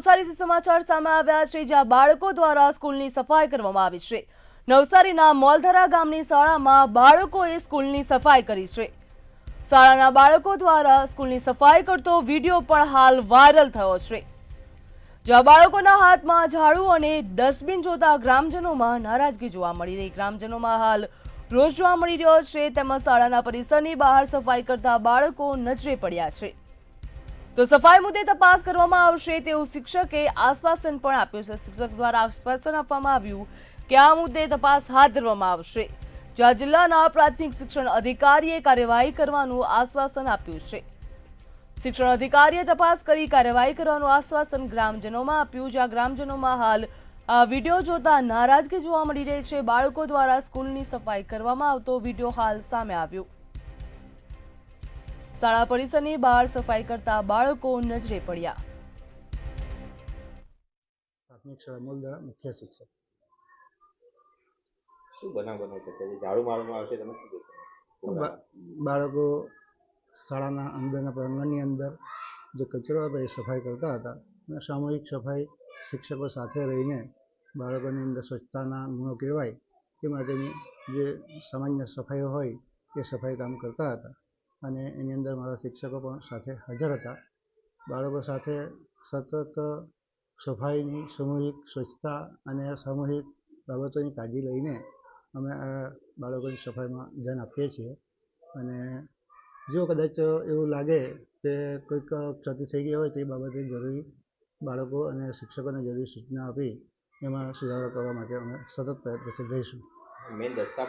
નવસારીથી સમાચાર સામે આવ્યા છે, જ્યાં બાળકો દ્વારા સ્કૂલની સફાઈ કરવામાં આવી છે। નવસારીના મોલધરા ગામની શાળામાં બાળકોએ સ્કૂલની સફાઈ કરી છે। શાળાના બાળકો દ્વારા સ્કૂલની સફાઈ કરતો વિડીયો પણ હાલ વાયરલ થયો છે, જ્યાં બાળકોના હાથમાં ઝાડુ અને ડસ્ટબિન જોતા ગ્રામજનોમાં નારાજગી જોવા મળી રહી। ગ્રામજનોમાં હાલ રોષ જોવા મળી રહ્યો છે, તેમજ શાળાના પરિસરની બહાર સફાઈ કરતા બાળકો નજરે પડ્યા છે। તો સફાઈ મુદ્દે તપાસ કરવામાં આવશે તેવું શિક્ષકે આશ્વાસન પણ આપ્યું છે। શિક્ષક દ્વારા આશ્વાસન આપવામાં આવ્યું કે આ મુદ્દે તપાસ હાથ ધરવામાં આવશે, જ્યાં જિલ્લાના પ્રાથમિક શિક્ષણ અધિકારીએ કાર્યવાહી કરવાનું આશ્વાસન આપ્યું છે। શિક્ષણ અધિકારીએ તપાસ કરી કાર્યવાહી કરવાનું આશ્વાસન ગ્રામજનોમાં આપ્યું, જ્યાં ગ્રામજનોમાં હાલ આ વિડીયો જોતા નારાજગી જોવા મળી રહી છે। બાળકો દ્વારા સ્કૂલની સફાઈ કરવામાં આવતો વિડીયો હાલ સામે આવ્યો। શાળા પરિસરની બહાર સફાઈ કરતા બાળકો નજરે પડ્યા। પ્રાથમિક શાળા મોલધરા મુખ્ય શિક્ષક। શું બનાવ બન્યો છે કે ઝાડુ મારવામાં આવશે, તમે શું કહેશો? બાળકો શાળાના અંદરના પ્રાંગણની અંદર જે કચરો હતો એ સફાઈ કરતા હતા અને સામૂહિક સફાઈ શિક્ષકો સાથે રહીને બાળકોની અંદર સ્વચ્છતાના ગુણો કહેવાય એ માટેની જે સામાન્ય સફાઈઓ હોય એ સફાઈ કામ કરતા હતા અને એની અંદર મારા શિક્ષકો પણ સાથે હાજર હતા। બાળકો સાથે સતત સફાઈની સામૂહિક સ્વચ્છતા અને સામૂહિક બાબતોની કાળજી લઈને અમે આ બાળકોની સફાઈમાં ધ્યાન આપીએ છીએ અને જો કદાચ એવું લાગે કે કોઈક ક્ષતિ થઈ ગઈ હોય તો એ બાબતે જરૂરી બાળકો અને શિક્ષકોને જરૂરી સૂચના આપી એમાં સુધારો કરવા માટે અમે સતત પ્રયત્નશીલ રહીશું। મેઇન રસ્તા